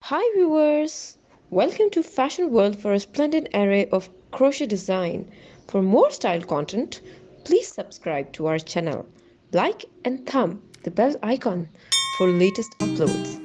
Hi viewers! Welcome to Fashion World for a splendid array of crochet design. For more style content, please subscribe to our channel. Like and thumb the bell icon for latest uploads.